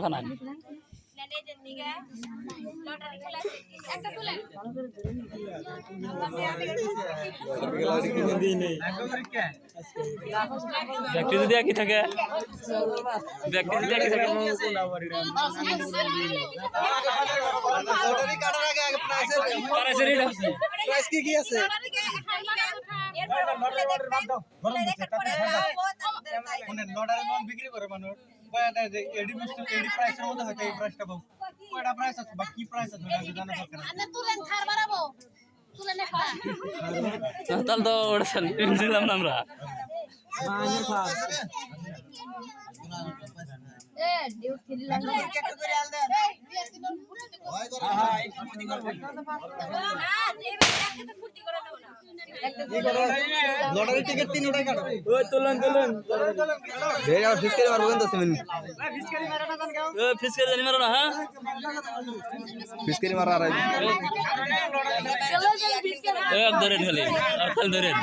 খানা ব্যক্তি যদি একই থাকে বিক্রি করে মানুষ এডি প্রাইসের মধ্যে হয়তো এই প্রাইসটা পাবো কয়টা প্রাইস আছে বা কি প্রাইস আছে জানা দরকার তাহলে তো ওটা দিলাম না আমরা লটারি টিকিট 3 টাকা কাটো ওই তুলুন এই আর ফিসকারি মারবো কিন্তু তুমি ফিসকারি জানি মারো না হ্যাঁ ফিসকারি মারা আর ধরেন খালি আর খালি ধরেন